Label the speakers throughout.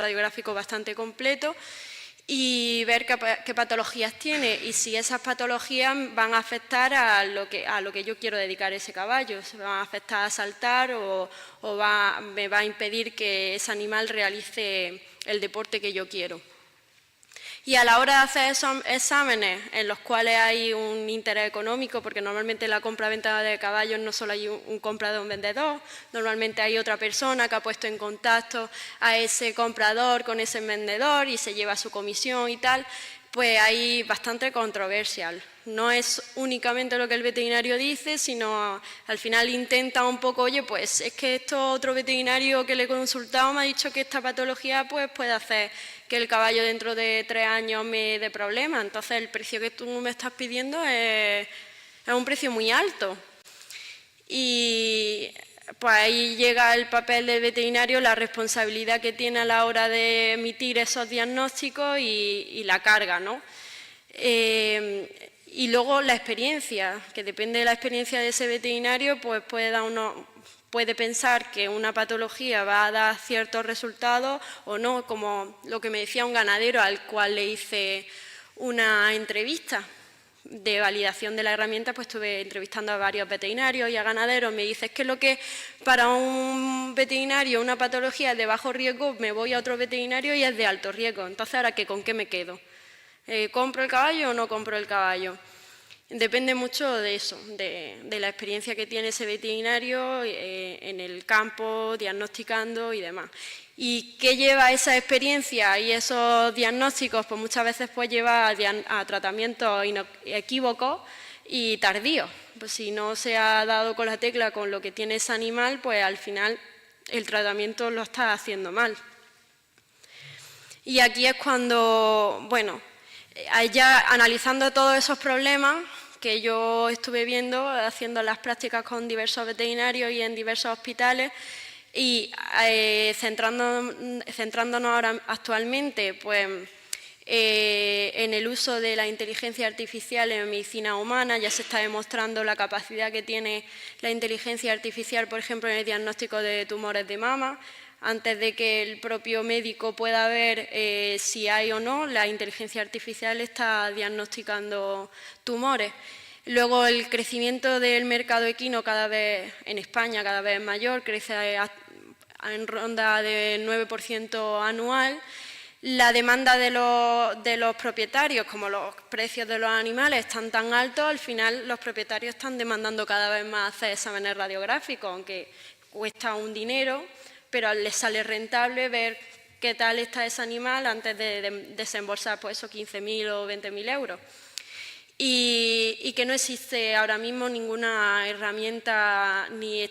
Speaker 1: radiográfico bastante completo y ver qué patologías tiene y si esas patologías van a afectar a lo que yo quiero dedicar ese caballo, se van a afectar a saltar o me va a impedir que ese animal realice el deporte que yo quiero. Y a la hora de hacer esos exámenes en los cuales hay un interés económico, porque normalmente en la compra-venta de caballos no solo hay un comprador o un vendedor, normalmente hay otra persona que ha puesto en contacto a ese comprador con ese vendedor y se lleva su comisión y tal, pues hay bastante controversial. No es únicamente lo que el veterinario dice, sino al final intenta un poco, oye, pues es que esto otro veterinario que le he consultado me ha dicho que esta patología pues puede hacer que el caballo dentro de 3 años me dé problemas, entonces el precio que tú me estás pidiendo es un precio muy alto. Y pues ahí llega el papel del veterinario, la responsabilidad que tiene a la hora de emitir esos diagnósticos y la carga, ¿no? Y luego la experiencia, que depende de la experiencia de ese veterinario, pues puede pensar que una patología va a dar ciertos resultados o no, como lo que me decía un ganadero al cual le hice una entrevista de validación de la herramienta, pues estuve entrevistando a varios veterinarios y a ganaderos. Me dice, es que lo que para un veterinario una patología es de bajo riesgo, me voy a otro veterinario y es de alto riesgo. Entonces, ¿ahora qué? ¿Con qué me quedo? ¿Compro el caballo o no compro el caballo? Depende mucho de eso, de la experiencia que tiene ese veterinario en el campo, diagnosticando y demás. ¿Y qué lleva esa experiencia y esos diagnósticos? Pues muchas veces lleva a tratamientos equívocos y tardíos. Pues si no se ha dado con la tecla con lo que tiene ese animal, pues al final el tratamiento lo está haciendo mal. Y aquí es cuando, bueno, ya analizando todos esos problemas que yo estuve viendo, haciendo las prácticas con diversos veterinarios y en diversos hospitales, y centrándonos ahora actualmente pues, en el uso de la inteligencia artificial en medicina humana, ya se está demostrando la capacidad que tiene la inteligencia artificial, por ejemplo, en el diagnóstico de tumores de mama. Antes de que el propio médico pueda ver si hay o no, la inteligencia artificial está diagnosticando tumores. Luego, el crecimiento del mercado equino cada vez en España cada vez mayor, crece en ronda del 9% anual. La demanda de los propietarios, como los precios de los animales están tan altos, al final los propietarios están demandando cada vez más hacer exámenes radiográficos, aunque cuesta un dinero, pero les sale rentable ver qué tal está ese animal antes de desembolsar pues, esos 15.000 o 20.000 euros. Y que no existe ahora mismo ninguna herramienta, ni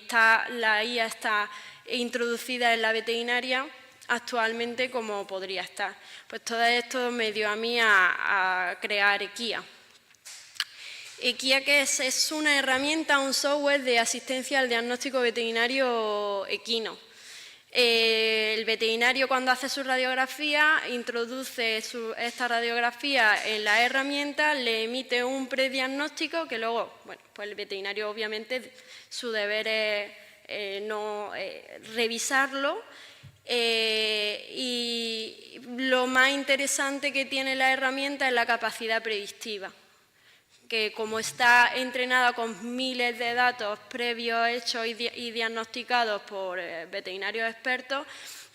Speaker 1: la IA está introducida en la veterinaria actualmente como podría estar. Pues todo esto me dio a mí a crear Equia. Equia, ¿qué es? Es una herramienta, un software de asistencia al diagnóstico veterinario equino. El veterinario, cuando hace su radiografía, introduce esta radiografía en la herramienta, le emite un prediagnóstico que luego, bueno, pues el veterinario obviamente su deber es revisarlo. Y lo más interesante que tiene la herramienta es la capacidad predictiva, que como está entrenada con miles de datos previos hechos y diagnosticados por veterinarios expertos,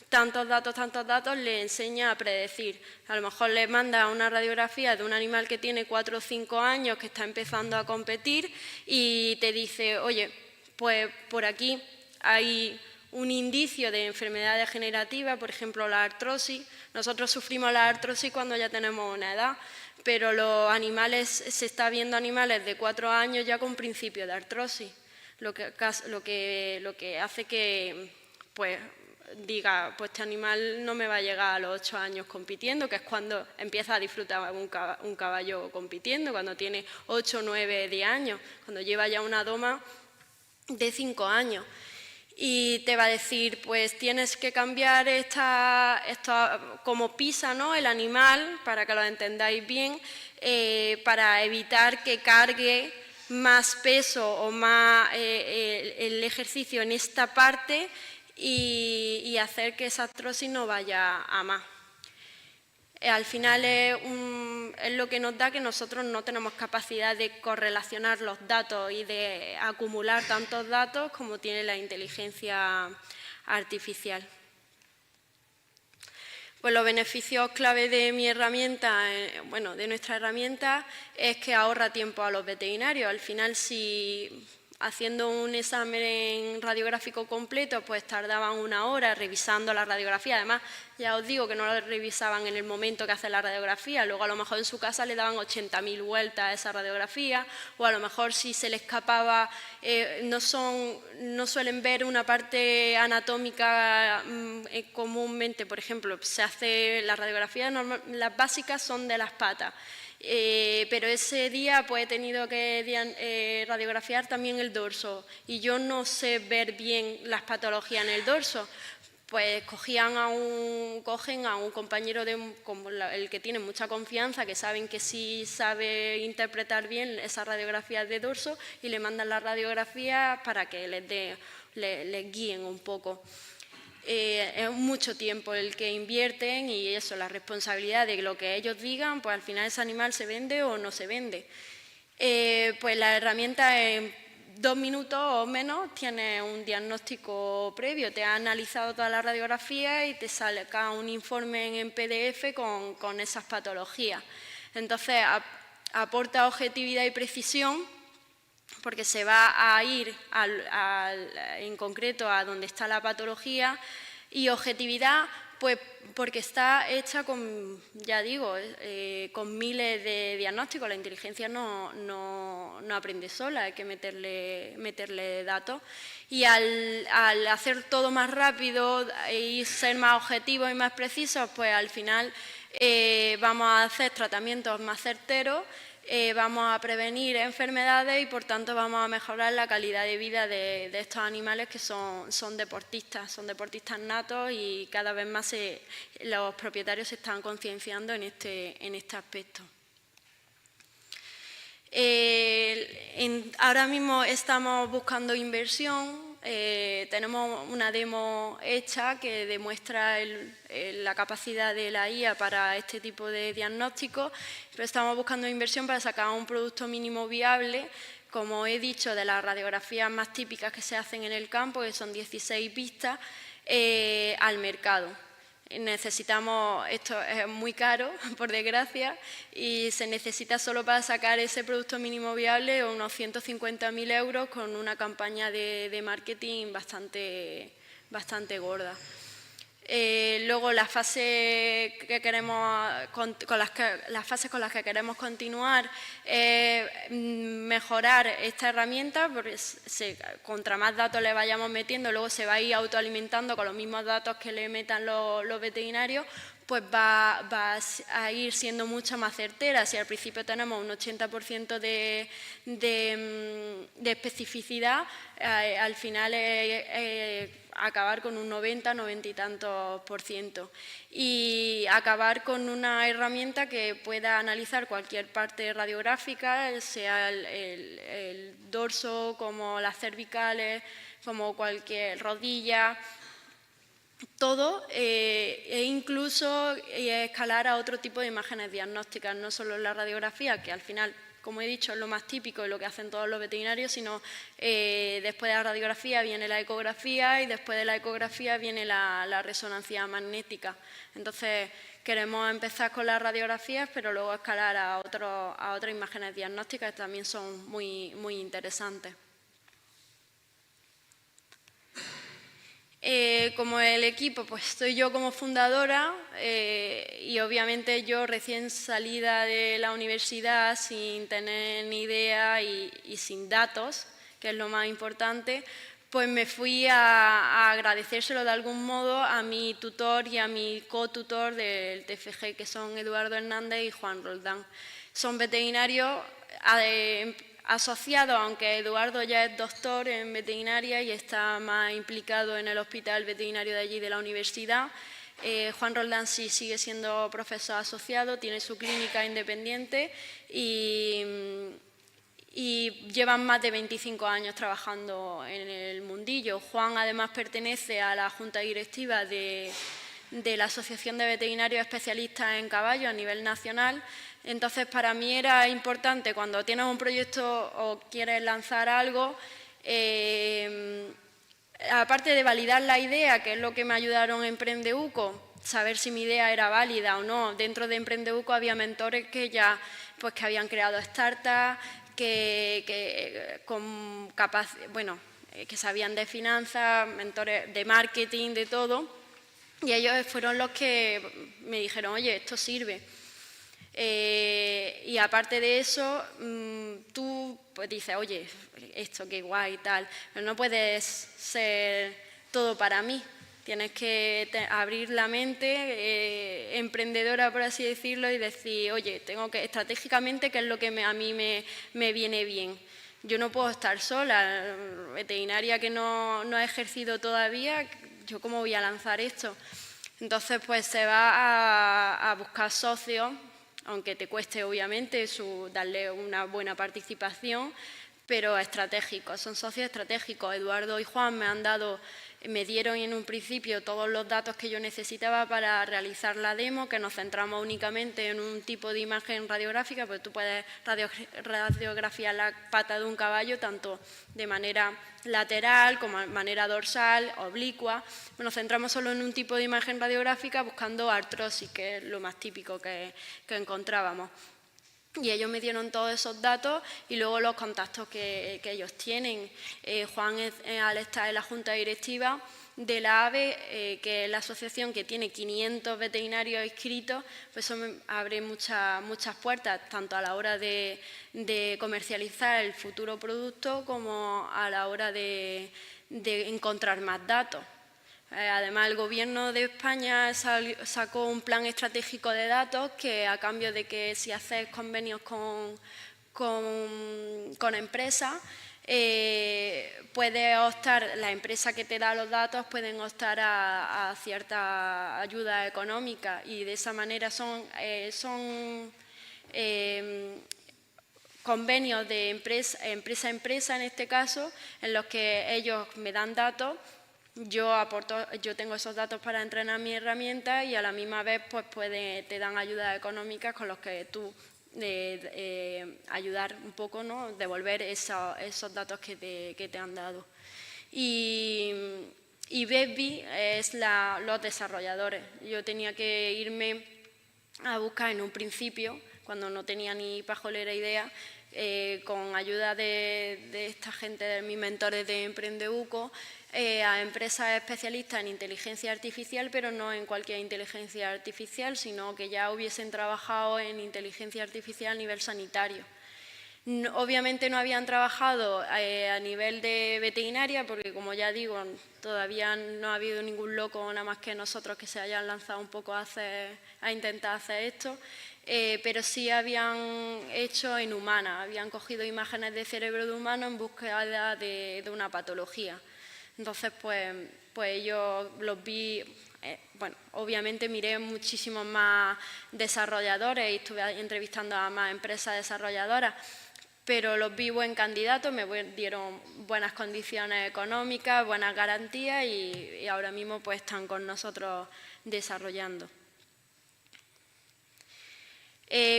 Speaker 1: tantos datos le enseña a predecir. A lo mejor le manda una radiografía de un animal que tiene 4 o 5 años, que está empezando a competir y te dice, oye, pues por aquí hay un indicio de enfermedad degenerativa, por ejemplo la artrosis. Nosotros sufrimos la artrosis cuando ya tenemos una edad, pero los animales, se está viendo animales de 4 años ya con principio de artrosis, lo que hace que pues, diga, pues este animal no me va a llegar a los 8 años compitiendo, que es cuando empieza a disfrutar un caballo compitiendo, cuando tiene 8, 9, 10 años, cuando lleva ya una doma de 5 años. Y te va a decir, pues tienes que cambiar como pisa, ¿no?, el animal, para que lo entendáis bien, para evitar que cargue más peso o más el ejercicio en esta parte y hacer que esa artrosis no vaya a más. Al final es lo que nos da que nosotros no tenemos capacidad de correlacionar los datos y de acumular tantos datos como tiene la inteligencia artificial. Pues los beneficios clave de mi herramienta, bueno, de nuestra herramienta, es que ahorra tiempo a los veterinarios. Al final, si haciendo un examen radiográfico completo, pues tardaban 1 hora revisando la radiografía. Además, ya os digo que no la revisaban en el momento que hacen la radiografía, luego a lo mejor en su casa le daban 80.000 vueltas a esa radiografía, o a lo mejor si se le escapaba, no suelen ver una parte anatómica comúnmente. Por ejemplo, se hace la radiografía, las básicas son de las patas. Pero ese día pues he tenido que radiografiar también el dorso y yo no sé ver bien las patologías en el dorso. Pues cogen a un compañero como el que tiene mucha confianza, que saben que sí sabe interpretar bien esas radiografías de dorso, y le mandan las radiografías para que les guíen un poco. Es mucho tiempo el que invierten y eso, la responsabilidad de lo que ellos digan, pues al final ese animal se vende o no se vende. Pues la herramienta en 2 minutos o menos tiene un diagnóstico previo, te ha analizado toda la radiografía y te saca un informe en PDF con esas patologías. Entonces aporta objetividad y precisión, porque se va a ir en concreto a donde está la patología, y objetividad, pues porque está hecha con, ya digo, con miles de diagnósticos. La inteligencia no aprende sola, hay que meterle datos. Y al hacer todo más rápido y ser más objetivos y más precisos, pues al final vamos a hacer tratamientos más certeros, vamos a prevenir enfermedades y, por tanto, vamos a mejorar la calidad de vida de estos animales que son deportistas natos, y cada vez más los propietarios se están concienciando en este aspecto. Ahora mismo estamos buscando inversión. Tenemos una demo hecha que demuestra la capacidad de la IA para este tipo de diagnósticos, pero estamos buscando inversión para sacar un producto mínimo viable, como he dicho, de las radiografías más típicas que se hacen en el campo, que son 16 vistas, al mercado. Necesitamos, esto es muy caro, por desgracia, y se necesita solo para sacar ese producto mínimo viable unos 150.000 euros con una campaña de marketing bastante gorda. Luego las fases con las que queremos continuar es mejorar esta herramienta, porque contra más datos le vayamos metiendo, luego se va a ir autoalimentando con los mismos datos que le metan los veterinarios, pues va a ir siendo mucho más certera. Si al principio tenemos un 80% de especificidad, al final acabar con un 90 y tantos %. Y acabar con una herramienta que pueda analizar cualquier parte radiográfica, sea el dorso, como las cervicales, como cualquier rodilla, todo, e incluso escalar a otro tipo de imágenes diagnósticas, no solo la radiografía, que al final, como he dicho, es lo más típico y lo que hacen todos los veterinarios, sino después de la radiografía viene la ecografía, y después de la ecografía viene la resonancia magnética. Entonces, queremos empezar con las radiografías, pero luego escalar a otras imágenes diagnósticas que también son muy interesantes. Como el equipo, pues estoy yo como fundadora, y obviamente yo recién salida de la universidad, sin tener ni idea y sin datos, que es lo más importante, pues me fui a agradecérselo de algún modo a mi tutor y a mi cotutor del TFG, que son Eduardo Hernández y Juan Roldán. Son veterinarios asociado, aunque Eduardo ya es doctor en veterinaria y está más implicado en el hospital veterinario de allí de la universidad. Juan Roldán sí sigue siendo profesor asociado, tiene su clínica independiente y y llevan más de 25 años trabajando en el mundillo. Juan además pertenece a la junta directiva de la Asociación de Veterinarios Especialistas en Caballos a nivel nacional. Entonces, para mí era importante cuando tienes un proyecto o quieres lanzar algo, aparte de validar la idea, que es lo que me ayudaron en Emprendeuco, saber si mi idea era válida o no. Dentro de Emprendeuco había mentores que ya que habían creado startups, que sabían de finanzas, mentores de marketing, de todo. Y ellos fueron los que me dijeron, oye, esto sirve. Y aparte de eso, tú pues dices, oye, esto qué guay y tal, pero no puedes ser todo para mí. Tienes que abrir la mente emprendedora, por así decirlo, y decir, oye, tengo que estratégicamente, ¿qué es lo que a mí me viene bien? Yo no puedo estar sola, veterinaria que no he ejercido todavía, ¿yo cómo voy a lanzar esto? Entonces, pues se va a buscar socios, aunque te cueste obviamente darle una buena participación, pero estratégicos, son socios estratégicos. Eduardo y Juan me dieron en un principio todos los datos que yo necesitaba para realizar la demo, que nos centramos únicamente en un tipo de imagen radiográfica, pues tú puedes radiografiar la pata de un caballo tanto de manera lateral como de manera dorsal, oblicua. Nos centramos solo en un tipo de imagen radiográfica buscando artrosis, que es lo más típico que encontrábamos. Y ellos me dieron todos esos datos y luego los contactos que ellos tienen. Juan, al estar en la junta directiva de la AVE, que es la asociación que tiene 500 veterinarios inscritos, pues eso me abre muchas puertas, tanto a la hora de comercializar el futuro producto como a la hora de encontrar más datos. Además, el Gobierno de España sacó un plan estratégico de datos que, a cambio de que si haces convenios con empresas, puedes optar, la empresa que te da los datos pueden optar a cierta ayuda económica, y de esa manera son convenios de empresa a empresa en este caso, en los que ellos me dan datos. Yo tengo esos datos para entrenar mi herramienta y a la misma vez pues te dan ayudas económicas con los que tú ayudar un poco, ¿no? Devolver esos datos que te han dado. Y Bebby es los desarrolladores. Yo tenía que irme a buscar en un principio, cuando no tenía ni pajolera idea, con ayuda de esta gente, de mis mentores de Emprendeuco, a empresas especialistas en inteligencia artificial, pero no en cualquier inteligencia artificial, sino que ya hubiesen trabajado en inteligencia artificial a nivel sanitario. Obviamente no habían trabajado a nivel de veterinaria, porque, como ya digo, todavía no ha habido ningún loco, nada más que nosotros, que se hayan lanzado un poco a intentar hacer esto, pero sí habían hecho en humanas, habían cogido imágenes de cerebro de humano en búsqueda de una patología. Entonces, pues yo los vi, obviamente miré muchísimos más desarrolladores y estuve entrevistando a más empresas desarrolladoras, pero los vi buen candidato, me dieron buenas condiciones económicas, buenas garantías y ahora mismo pues están con nosotros desarrollando.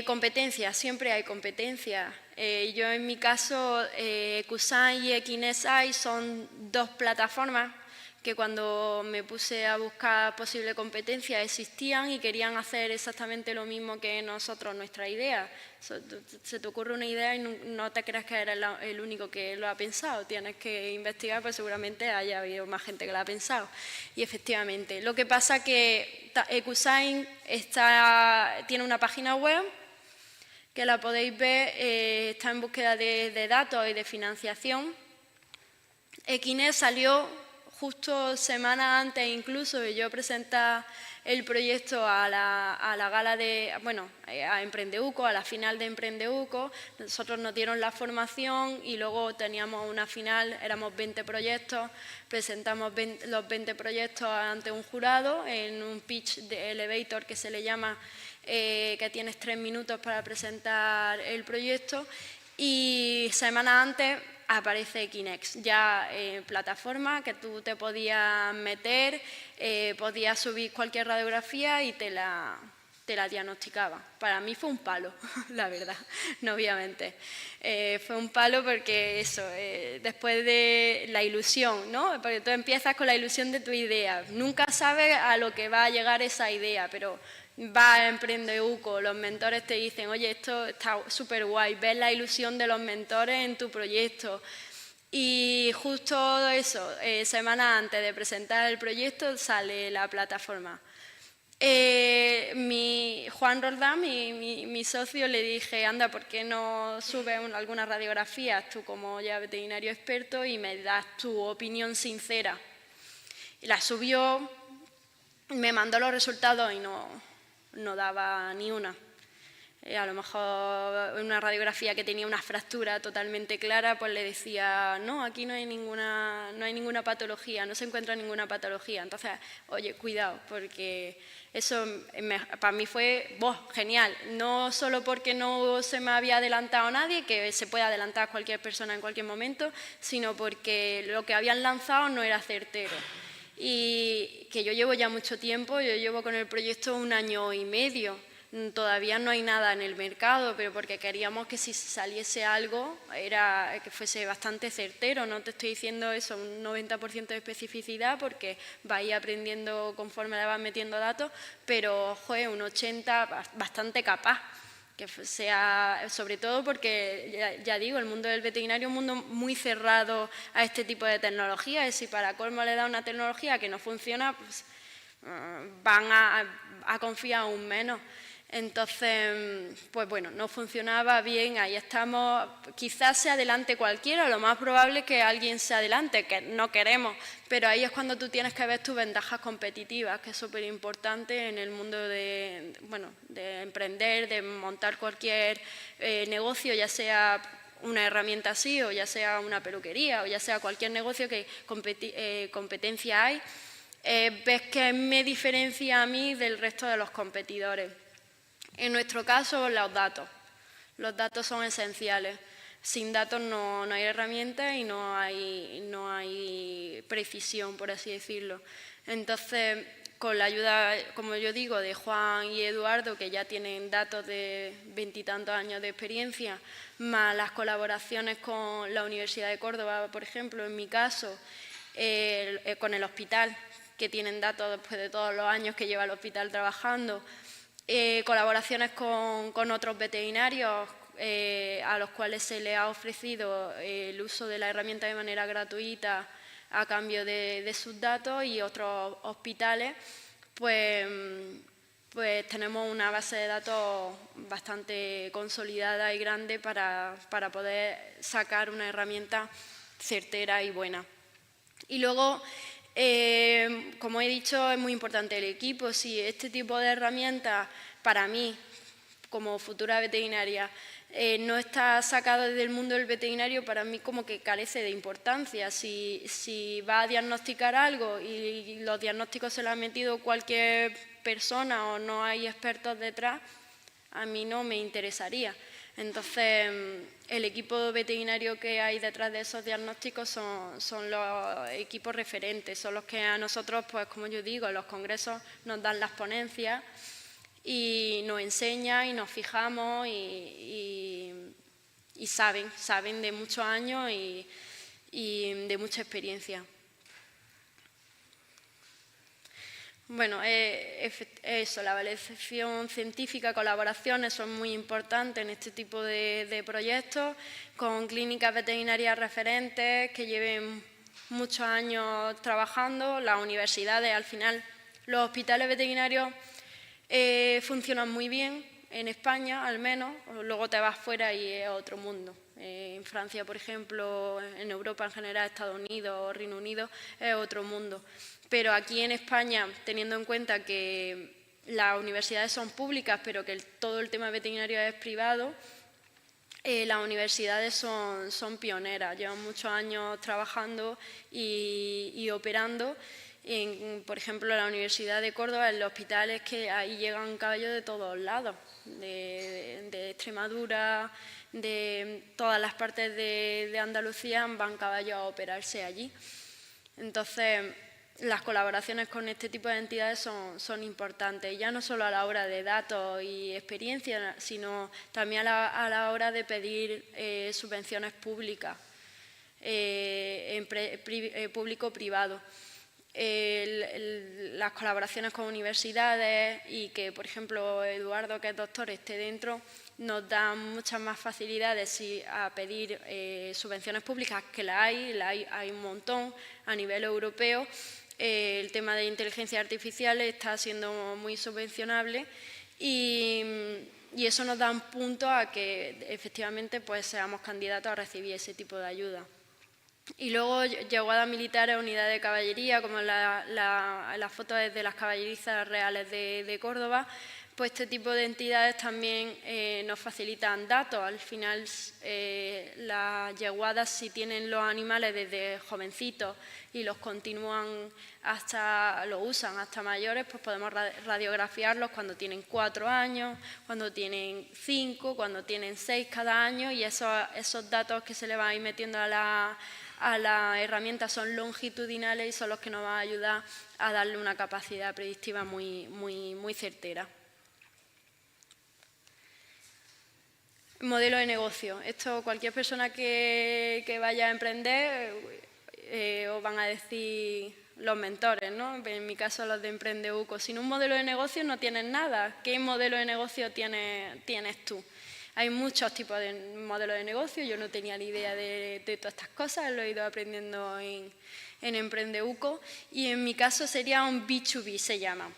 Speaker 1: Competencias, siempre hay competencias. Yo en mi caso, Ecusign y Equinesai son dos plataformas que cuando me puse a buscar posible competencia existían y querían hacer exactamente lo mismo que nosotros, nuestra idea. Se te ocurre una idea y no te creas que eres el único que lo ha pensado, tienes que investigar, pues seguramente haya habido más gente que lo ha pensado. Y efectivamente, lo que pasa es que Ecusign tiene una página web que la podéis ver, está en búsqueda de datos y de financiación. Equines salió justo semanas antes incluso de yo presentar el proyecto a la gala a Emprendeuco, a la final de Emprendeuco. Nosotros nos dieron la formación y luego teníamos una final, éramos 20 proyectos, presentamos los 20 proyectos ante un jurado en un pitch de elevator que se le llama, que tienes 3 minutos para presentar el proyecto. Y semanas antes aparece Kinex, ya plataforma que tú te podías meter, podías subir cualquier radiografía y te la diagnosticaba. Para mí fue un palo, la verdad, no obviamente. Fue un palo porque eso, después de la ilusión, ¿no? Porque tú empiezas con la ilusión de tu idea. Nunca sabes a lo que va a llegar esa idea, pero vas a Emprende UCO, los mentores te dicen, oye, esto está súper guay, ves la ilusión de los mentores en tu proyecto. Y justo eso, semanas antes de presentar el proyecto, sale la plataforma. Juan Roldán, mi socio, le dije, anda, ¿por qué no subes algunas radiografías tú como ya veterinario experto y me das tu opinión sincera? Y la subió, me mandó los resultados y no daba ni una. A lo mejor una radiografía que tenía una fractura totalmente clara, pues le decía, no, aquí no hay ninguna patología, no se encuentra ninguna patología. Entonces, oye, cuidado, porque eso para mí fue genial. No solo porque no se me había adelantado nadie, que se puede adelantar cualquier persona en cualquier momento, sino porque lo que habían lanzado no era certero. Y que yo llevo ya mucho tiempo, yo llevo con el proyecto 1 año y medio. Todavía no hay nada en el mercado, pero porque queríamos que si saliese algo era que fuese bastante certero. No te estoy diciendo eso, un 90% de especificidad, porque vais aprendiendo conforme le vas metiendo datos, pero joder, un 80% bastante capaz. Que sea, sobre todo porque, ya digo, el mundo del veterinario es un mundo muy cerrado a este tipo de tecnologías, y si para colmo le da una tecnología que no funciona, pues van a confiar aún menos. Entonces, pues bueno, no funcionaba bien, ahí estamos. Quizás se adelante cualquiera, lo más probable es que alguien se adelante, que no queremos, pero ahí es cuando tú tienes que ver tus ventajas competitivas, que es súper importante en el mundo de emprender, de montar cualquier negocio, ya sea una herramienta así, o ya sea una peluquería, o ya sea cualquier negocio que competencia hay. Ves que me diferencia a mí del resto de los competidores. En nuestro caso, los datos. Los datos son esenciales. Sin datos no hay herramientas y no hay precisión, por así decirlo. Entonces, con la ayuda, como yo digo, de Juan y Eduardo, que ya tienen datos de 20 y tantos años de experiencia, más las colaboraciones con la Universidad de Córdoba, por ejemplo, en mi caso, con el hospital, que tienen datos después de todos los años que lleva el hospital trabajando, colaboraciones con otros veterinarios a los cuales se les ha ofrecido el uso de la herramienta de manera gratuita a cambio de sus datos, y otros hospitales, pues tenemos una base de datos bastante consolidada y grande para poder sacar una herramienta certera y buena. Y luego, como he dicho, es muy importante el equipo. Si este tipo de herramientas, para mí, como futura veterinaria, no está sacado del mundo del veterinario, para mí como que carece de importancia. Si va a diagnosticar algo y los diagnósticos se los ha metido cualquier persona o no hay expertos detrás, a mí no me interesaría. Entonces, el equipo veterinario que hay detrás de esos diagnósticos son los equipos referentes, son los que a nosotros, pues como yo digo, en los congresos nos dan las ponencias y nos enseñan y nos fijamos y saben de muchos años y de mucha experiencia. Bueno, eso, la validación científica, colaboraciones son muy importantes en este tipo de proyectos, con clínicas veterinarias referentes que lleven muchos años trabajando, las universidades, al final, los hospitales veterinarios funcionan muy bien, en España al menos, luego te vas fuera y es otro mundo. En Francia, por ejemplo, en Europa en general, Estados Unidos, Reino Unido, es otro mundo. Pero aquí en España, teniendo en cuenta que las universidades son públicas, pero que todo el tema veterinario es privado, las universidades son pioneras, llevan muchos años trabajando y operando, por ejemplo, en la Universidad de Córdoba, en los hospitales, que ahí llegan caballos de todos lados, de Extremadura, de todas las partes de Andalucía, van caballos a operarse allí. Entonces, las colaboraciones con este tipo de entidades son importantes, ya no solo a la hora de datos y experiencia, sino también a la hora de pedir subvenciones públicas, público-privado. Las colaboraciones con universidades y que, por ejemplo, Eduardo, que es doctor, esté dentro, nos dan muchas más facilidades a pedir subvenciones públicas, que hay un montón a nivel europeo. El tema de inteligencia artificial está siendo muy subvencionable y eso nos da un punto a que efectivamente pues, seamos candidatos a recibir ese tipo de ayuda. Y luego yeguadas militares, unidades de caballería, como la foto es de las caballerizas reales de Córdoba, pues este tipo de entidades también nos facilitan datos. Al final, las yeguadas, si tienen los animales desde jovencitos y los continúan los usan hasta mayores, pues podemos radiografiarlos cuando tienen 4 años, cuando tienen 5, cuando tienen 6 cada año, y esos datos que se le van a ir metiendo a la herramienta son longitudinales y son los que nos van a ayudar a darle una capacidad predictiva muy certera. Modelo de negocio. Esto cualquier persona que vaya a emprender os van a decir los mentores, ¿no? En mi caso los de EmprendeUco. Sin un modelo de negocio no tienes nada. ¿Qué modelo de negocio tienes tú? Hay muchos tipos de modelos de negocio, yo no tenía ni idea de todas estas cosas, lo he ido aprendiendo en EmprendeUco, y en mi caso sería un B2B, se llama.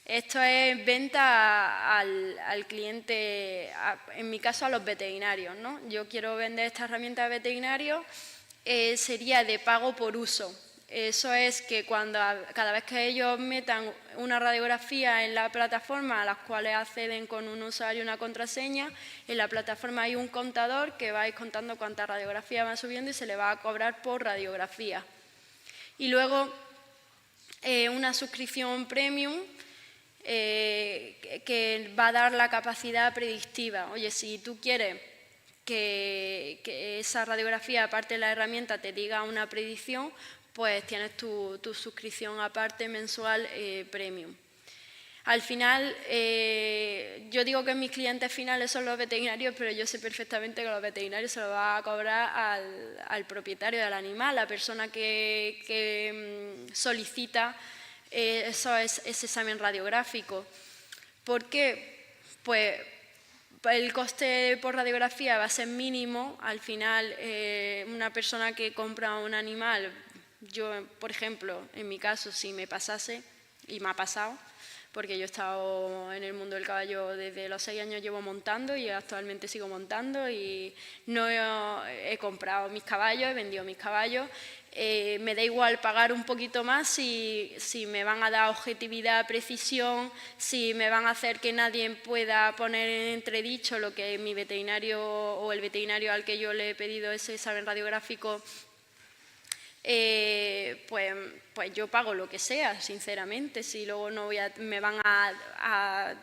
Speaker 1: Esto es venta al cliente, en mi caso a los veterinarios, ¿no? Yo quiero vender esta herramienta a veterinarios, sería de pago por uso. Eso es que cada vez que ellos metan una radiografía en la plataforma, a las cuales acceden con un usuario y una contraseña, en la plataforma hay un contador que va a ir contando cuántas radiografías van subiendo y se le va a cobrar por radiografía. Y luego una suscripción premium que va a dar la capacidad predictiva. Oye, si tú quieres que esa radiografía, aparte de la herramienta, te diga una predicción, pues tienes tu suscripción aparte mensual premium. Al final, yo digo que mis clientes finales son los veterinarios, pero yo sé perfectamente que los veterinarios se lo va a cobrar al propietario del animal, la persona que solicita ese examen radiográfico. ¿Por qué? Pues el coste por radiografía va a ser mínimo. Al final, una persona que compra un animal, yo, por ejemplo, en mi caso, si me pasase, y me ha pasado, porque yo he estado en el mundo del caballo desde los 6 años, llevo montando y actualmente sigo montando, y no he comprado mis caballos, he vendido mis caballos. Me da igual pagar un poquito más si me van a dar objetividad, precisión, si me van a hacer que nadie pueda poner en entredicho lo que mi veterinario o el veterinario al que yo le he pedido ese examen radiográfico, pues yo pago lo que sea, sinceramente. Si luego me van a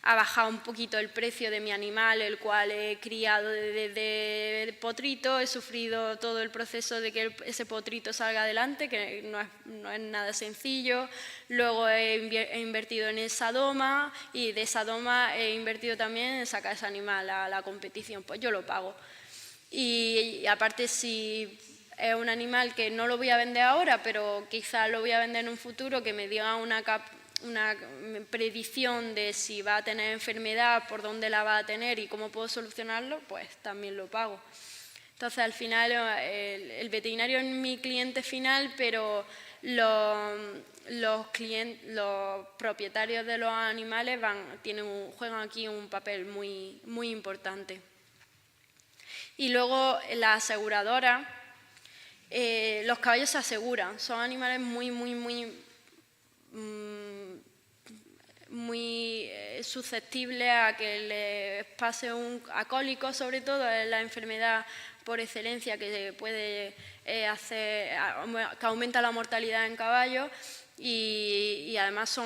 Speaker 1: bajar un poquito el precio de mi animal, el cual he criado desde potrito, he sufrido todo el proceso de que ese potrito salga adelante, que no es nada sencillo. Luego he invertido en esa doma, y de esa doma he invertido también en sacar ese animal a la competición, pues yo lo pago. Y aparte, si es un animal que no lo voy a vender ahora, pero quizás lo voy a vender en un futuro, que me diga una predicción de si va a tener enfermedad, por dónde la va a tener y cómo puedo solucionarlo, pues también lo pago. Entonces, al final, el veterinario es mi cliente final, pero los propietarios de los animales juegan aquí un papel muy importante. Y luego la aseguradora. Los caballos se aseguran, son animales muy susceptibles a que les pase a cólicos, sobre todo, es la enfermedad por excelencia que puede que aumenta la mortalidad en caballos. y además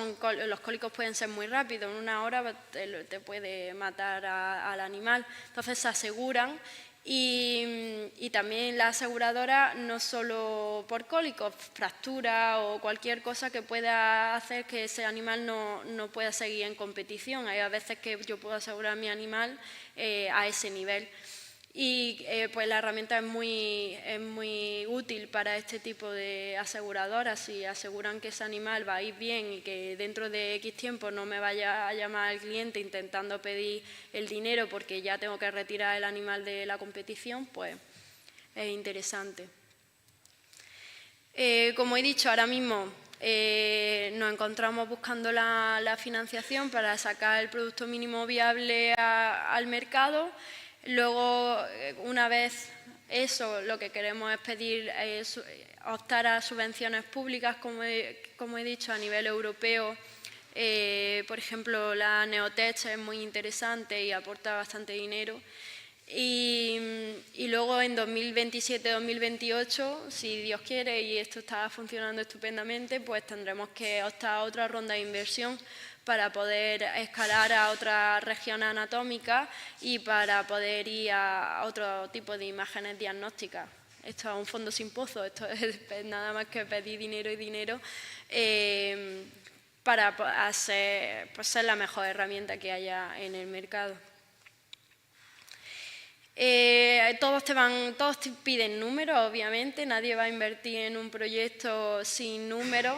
Speaker 1: los cólicos pueden ser muy rápidos, en 1 hora te puede matar al animal. Entonces se aseguran y también la aseguradora, no solo por cólicos, fractura o cualquier cosa que pueda hacer que ese animal no pueda seguir en competición. Hay a veces que yo puedo asegurar a mi animal a ese nivel. Y pues la herramienta es muy útil para este tipo de aseguradoras. Si aseguran que ese animal va a ir bien y que dentro de X tiempo no me vaya a llamar el cliente intentando pedir el dinero porque ya tengo que retirar el animal de la competición, pues es interesante. Como he dicho, ahora mismo nos encontramos buscando la financiación para sacar el producto mínimo viable al mercado. Luego, una vez eso, lo que queremos es pedir, optar a subvenciones públicas, como he dicho, a nivel europeo. Por ejemplo, la Neotech es muy interesante y aporta bastante dinero. Y luego en 2027-2028, si Dios quiere y esto está funcionando estupendamente, pues tendremos que optar a otra ronda de inversión para poder escalar a otras regiones anatómicas y para poder ir a otro tipo de imágenes diagnósticas. Esto es un fondo sin pozo, esto es nada más que pedir dinero y dinero para ser la mejor herramienta que haya en el mercado. Todos te piden números, obviamente, nadie va a invertir en un proyecto sin números.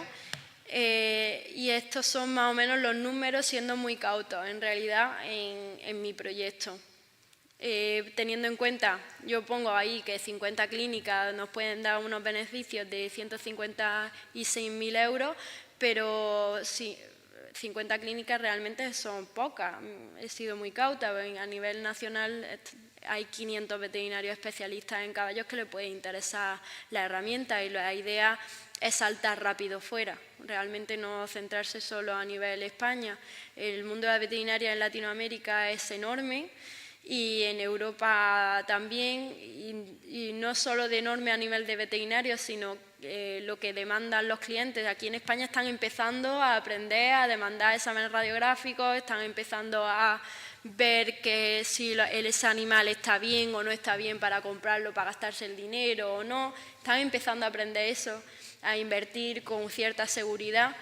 Speaker 1: Y estos son más o menos los números, siendo muy cautos en realidad en mi proyecto. Teniendo en cuenta, yo pongo ahí que 50 clínicas nos pueden dar unos beneficios de 156.000 euros, pero sí, 50 clínicas realmente son pocas. He sido muy cauta, a nivel nacional hay 500 veterinarios especialistas en caballos que les puede interesar la herramienta y la idea es saltar rápido fuera, realmente no centrarse solo a nivel España. El mundo de la veterinaria en Latinoamérica es enorme y en Europa también, y no solo de enorme a nivel de veterinarios, sino lo que demandan los clientes. Aquí en España están empezando a aprender a demandar exámenes radiográficos, están empezando a ver que si ese animal está bien o no está bien para comprarlo, para gastarse el dinero o no. Están empezando a aprender eso, a invertir con cierta seguridad,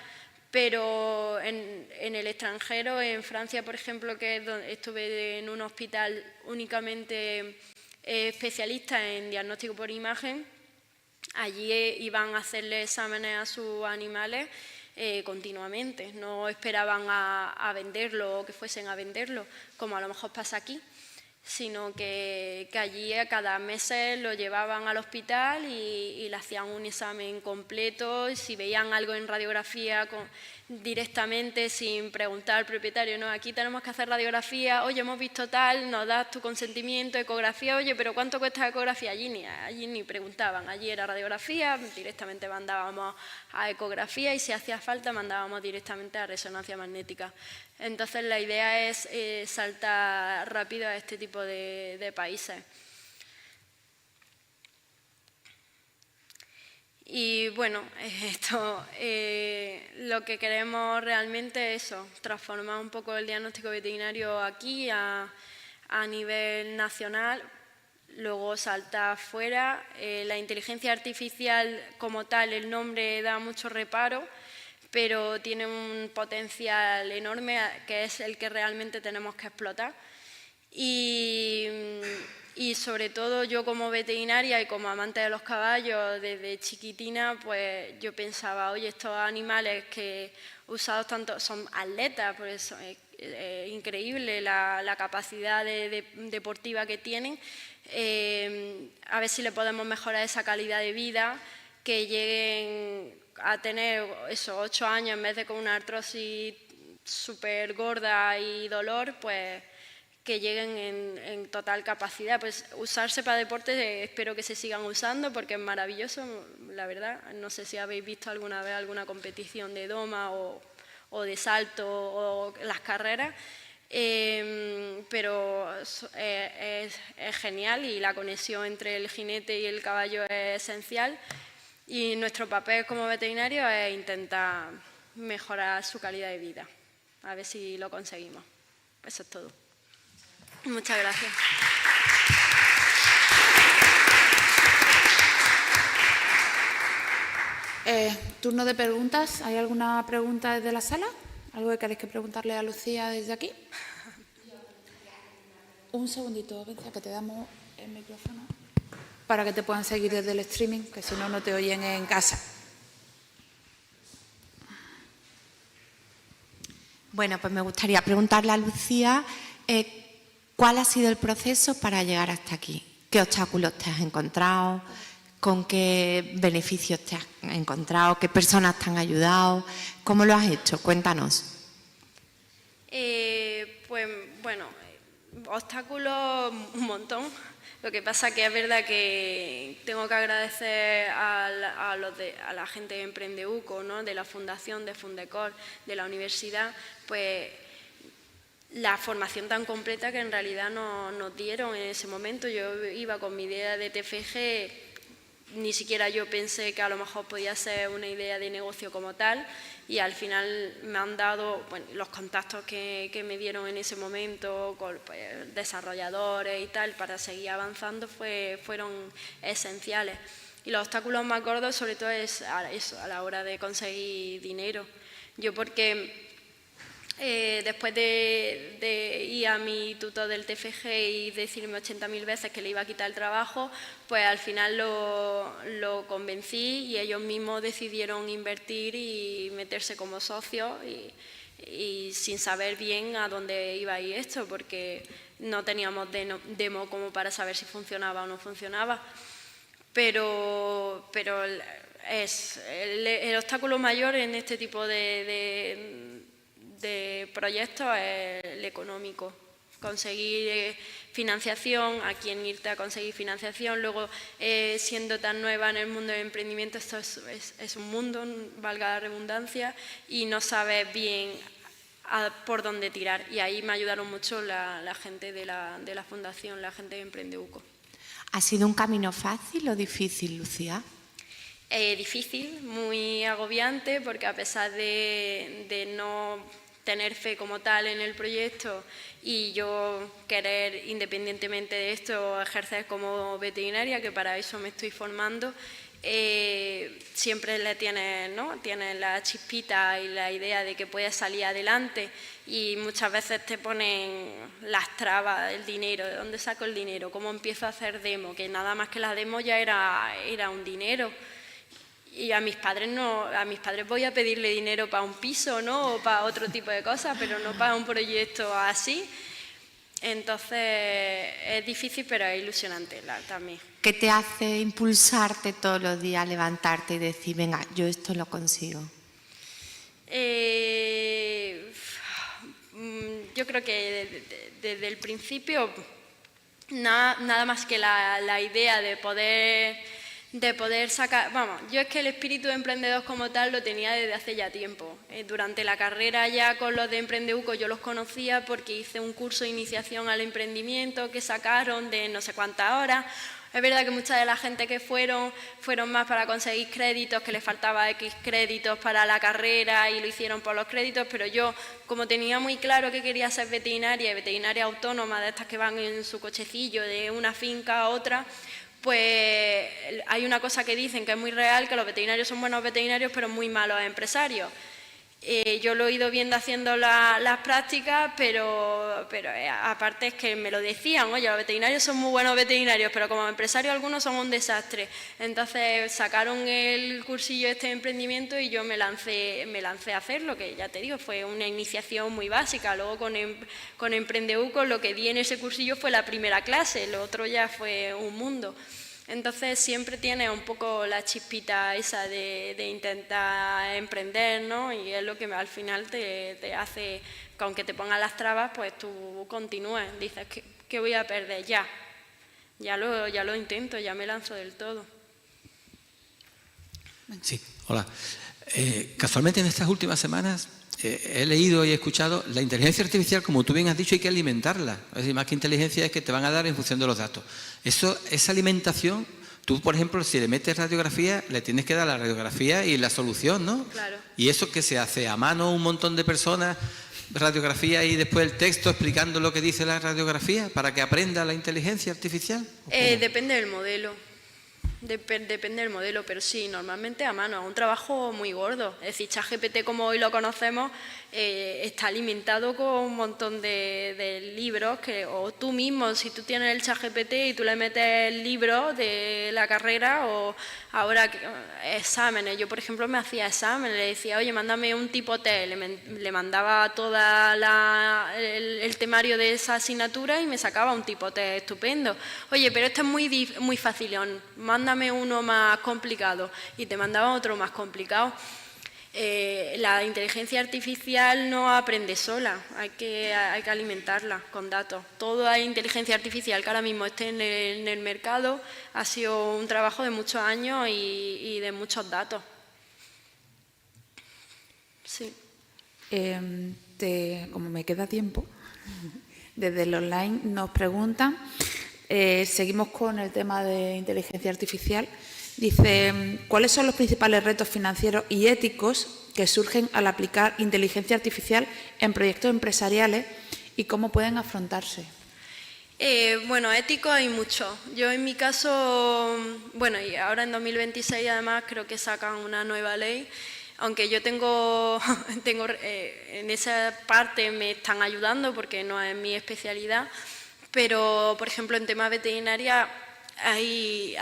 Speaker 1: pero en el extranjero, en Francia, por ejemplo, que es donde estuve en un hospital únicamente especialista en diagnóstico por imagen, allí iban a hacerle exámenes a sus animales continuamente, no esperaban a venderlo o que fuesen a venderlo, como a lo mejor pasa aquí, sino que allí a cada mes lo llevaban al hospital y le hacían un examen completo. Y si veían algo en radiografía directamente, sin preguntar al propietario, no, aquí tenemos que hacer radiografía, oye, hemos visto tal, nos das tu consentimiento, ecografía, oye, pero ¿cuánto cuesta la ecografía? Allí ni preguntaban, allí era radiografía, directamente mandábamos a ecografía y si hacía falta mandábamos directamente a resonancia magnética. Entonces la idea es saltar rápido a este tipo de países. Y bueno, esto, lo que queremos realmente es eso, transformar un poco el diagnóstico veterinario aquí a nivel nacional, luego saltar fuera. La inteligencia artificial como tal, el nombre da mucho reparo, pero tiene un potencial enorme que es el que realmente tenemos que explotar. Y sobre todo yo como veterinaria y como amante de los caballos desde chiquitina, pues yo pensaba, oye, estos animales que usados tanto son atletas, por eso es increíble la capacidad deportiva que tienen, a ver si le podemos mejorar esa calidad de vida, que lleguen a tener esos 8 años en vez de con una artrosis súper gorda y dolor, pues que lleguen en total capacidad. Pues usarse para deportes espero que se sigan usando porque es maravilloso, la verdad. No sé si habéis visto alguna vez alguna competición de doma o de salto o las carreras, pero es genial y la conexión entre el jinete y el caballo es esencial. Y nuestro papel como veterinarios es intentar mejorar su calidad de vida. A ver si lo conseguimos. Eso es todo. Muchas gracias.
Speaker 2: Turno de preguntas. ¿Hay alguna pregunta desde la sala? ¿Algo que queréis que preguntarle a Lucía desde aquí? Un segundito, Vencia, que te damos el micrófono para que te puedan seguir desde el streaming, que si no, no te oyen en casa.
Speaker 3: Bueno, pues me gustaría preguntarle a Lucía cuál ha sido el proceso para llegar hasta aquí. ¿Qué obstáculos te has encontrado? ¿Con qué beneficios te has encontrado? ¿Qué personas te han ayudado? ¿Cómo lo has hecho? Cuéntanos.
Speaker 1: Pues bueno, obstáculos un montón. Lo que pasa que es verdad que tengo que agradecer a la gente de Emprendeuco, ¿no? De la Fundación, de Fundecor, de la universidad, pues la formación tan completa que en realidad nos dieron en ese momento. Yo iba con mi idea de TFG, ni siquiera yo pensé que a lo mejor podía ser una idea de negocio como tal, y al final me han dado los contactos que me dieron en ese momento con desarrolladores y tal para seguir avanzando fueron esenciales. Y los obstáculos más gordos sobre todo es a la hora de conseguir dinero. Yo porque después de ir a mi tutor del TFG y decirme 80.000 veces que le iba a quitar el trabajo, pues al final lo convencí y ellos mismos decidieron invertir y meterse como socios y sin saber bien a dónde iba a ir esto, porque no teníamos demo como para saber si funcionaba o no funcionaba. Pero el obstáculo mayor en este tipo de proyectos es el económico, conseguir financiación, a quién irte a conseguir financiación. Luego, siendo tan nueva en el mundo del emprendimiento, esto es un mundo, valga la redundancia, y no sabes bien por dónde tirar. Y ahí me ayudaron mucho la gente de la Fundación, la gente de Emprendeuco.
Speaker 3: ¿Ha sido un camino fácil o difícil, Lucía?
Speaker 1: Difícil, muy agobiante, porque a pesar de no tener fe como tal en el proyecto y yo querer, independientemente de esto, ejercer como veterinaria, que para eso me estoy formando, siempre tienes la chispita y la idea de que puedes salir adelante, y muchas veces te ponen las trabas, el dinero, ¿de dónde saco el dinero? ¿Cómo empiezo a hacer demo? Que nada más que la demo ya era un dinero. Y a mis padres voy a pedirle dinero para un piso, ¿no? O para otro tipo de cosas, pero no para un proyecto así. Entonces es difícil, pero es ilusionante también.
Speaker 3: ¿Qué te hace impulsarte todos los días, levantarte y decir, venga, yo esto lo consigo?
Speaker 1: Yo creo que desde el principio nada más que la idea de poder sacar, yo es que el espíritu de emprendedor como tal lo tenía desde hace ya tiempo. Durante la carrera ya con los de Emprendeuco yo los conocía porque hice un curso de iniciación al emprendimiento que sacaron de no sé cuántas horas. Es verdad que mucha de la gente que fueron más para conseguir créditos, que les faltaba X créditos para la carrera y lo hicieron por los créditos, pero yo, como tenía muy claro que quería ser veterinaria autónoma, de estas que van en su cochecillo de una finca a otra, pues hay una cosa que dicen que es muy real, que los veterinarios son buenos veterinarios pero muy malos empresarios. Yo lo he ido viendo haciendo las prácticas, pero aparte es que me lo decían, oye, los veterinarios son muy buenos veterinarios, pero como empresarios algunos son un desastre. Entonces sacaron el cursillo de emprendimiento y yo me lancé a hacerlo, que ya te digo, fue una iniciación muy básica. Luego con Emprendeuco lo que di en ese cursillo fue la primera clase, lo otro ya fue un mundo. Entonces siempre tienes un poco la chispita esa de intentar emprender, ¿no? Y es lo que al final te hace, que aunque te pongan las trabas, pues tú continúes. Dices, ¿qué voy a perder? Ya lo intento, ya me lanzo del todo.
Speaker 4: Sí, hola. Casualmente en estas últimas semanas he leído y he escuchado la inteligencia artificial, como tú bien has dicho, hay que alimentarla. Es decir, más que inteligencia es que te van a dar en función de los datos. Esa alimentación, tú, por ejemplo, si le metes radiografía, le tienes que dar la radiografía y la solución, ¿no?
Speaker 1: Claro.
Speaker 4: ¿Y eso qué se hace? ¿A mano un montón de personas, radiografía y después el texto explicando lo que dice la radiografía para que aprenda la inteligencia artificial?
Speaker 1: Depende del modelo. Depende del modelo, pero sí, normalmente a mano, es un trabajo muy gordo. Es decir, ChatGPT, como hoy lo conocemos, está alimentado con un montón de libros, o tú mismo, si tú tienes el ChatGPT y tú le metes el libro de la carrera, o ahora exámenes. Yo, por ejemplo, me hacía exámenes, le decía, oye, mándame un tipo T, le mandaba toda el temario de esa asignatura y me sacaba un tipo T estupendo. Oye, pero esto es muy facilón, mándame uno más complicado, y te mandaba otro más complicado. La inteligencia artificial no aprende sola, hay que alimentarla con datos. Toda inteligencia artificial que ahora mismo esté en el mercado ha sido un trabajo de muchos años y de muchos datos. Sí.
Speaker 2: Como me queda tiempo, desde el online nos preguntan, seguimos con el tema de inteligencia artificial. Dice, ¿cuáles son los principales retos financieros y éticos que surgen al aplicar inteligencia artificial en proyectos empresariales y cómo pueden afrontarse?
Speaker 1: Bueno, ético hay mucho. Yo en mi caso, bueno, y ahora en 2026 además creo que sacan una nueva ley, aunque yo tengo en esa parte me están ayudando porque no es mi especialidad, pero por ejemplo en temas veterinaria hay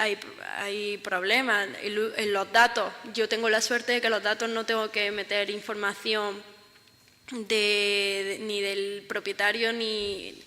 Speaker 1: problemas en los datos. Yo tengo la suerte de que los datos no tengo que meter información ni del propietario ni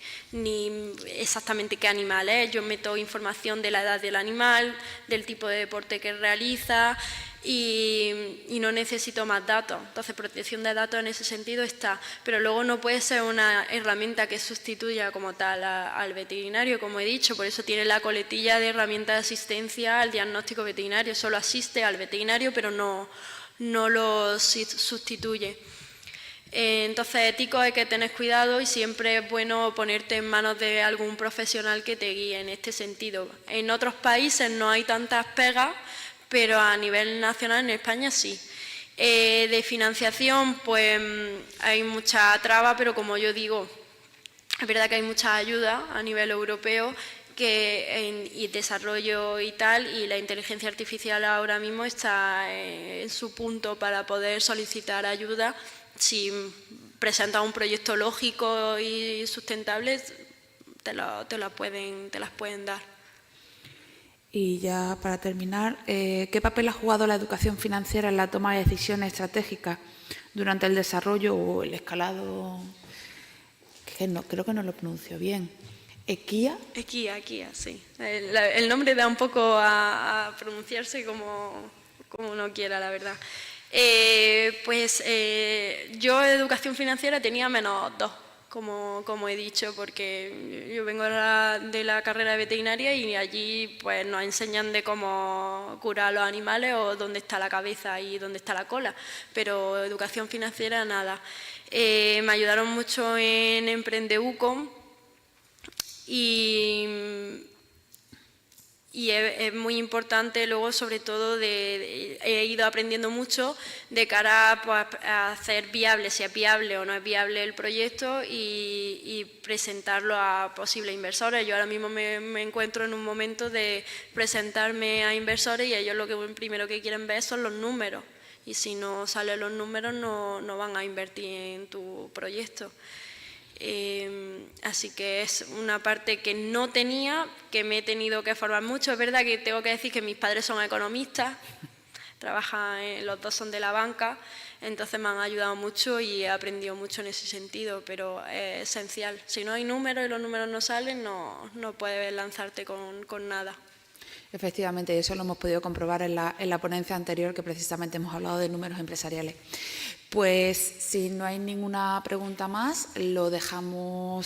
Speaker 1: exactamente qué animal es. Yo meto información de la edad del animal, del tipo de deporte que realiza y no necesito más datos. Entonces, protección de datos en ese sentido está, pero luego no puede ser una herramienta que sustituya como tal al veterinario, como he dicho, por eso tiene la coletilla de herramienta de asistencia al diagnóstico veterinario, solo asiste al veterinario, pero no lo sustituye. Entonces, ético, hay que tener cuidado y siempre es bueno ponerte en manos de algún profesional que te guíe en este sentido. En otros países no hay tantas pegas, pero a nivel nacional en España sí. De financiación, pues hay mucha traba, pero como yo digo, es verdad que hay mucha ayuda a nivel europeo y desarrollo y tal, y la inteligencia artificial ahora mismo está en su punto para poder solicitar ayuda. Si presentas un proyecto lógico y sustentable, te las pueden dar.
Speaker 2: Y ya para terminar, ¿qué papel ha jugado la educación financiera en la toma de decisiones estratégicas durante el desarrollo o el escalado? Creo que no lo pronuncio bien. ¿Equia?
Speaker 1: Equia, sí. El nombre da un poco a pronunciarse como uno quiera, la verdad. Yo educación financiera tenía -2, como he dicho, porque yo vengo de la carrera de veterinaria y allí pues nos enseñan de cómo curar a los animales o dónde está la cabeza y dónde está la cola, pero educación financiera nada. Me ayudaron mucho en Emprendeucom y es muy importante luego, sobre todo, he ido aprendiendo mucho de cara pues, a hacer viable, si es viable o no es viable el proyecto y presentarlo a posibles inversores. Yo ahora mismo me encuentro en un momento de presentarme a inversores y ellos lo primero que quieren ver son los números. Y si no salen los números no van a invertir en tu proyecto. Así que es una parte que no tenía, que me he tenido que formar mucho. Es verdad que tengo que decir que mis padres son economistas, los dos son de la banca, entonces me han ayudado mucho y he aprendido mucho en ese sentido, pero es esencial. Si no hay números y los números no salen, no puedes lanzarte con nada.
Speaker 2: Efectivamente, eso lo hemos podido comprobar en la ponencia anterior, que precisamente hemos hablado de números empresariales. Pues si no hay ninguna pregunta más, lo dejamos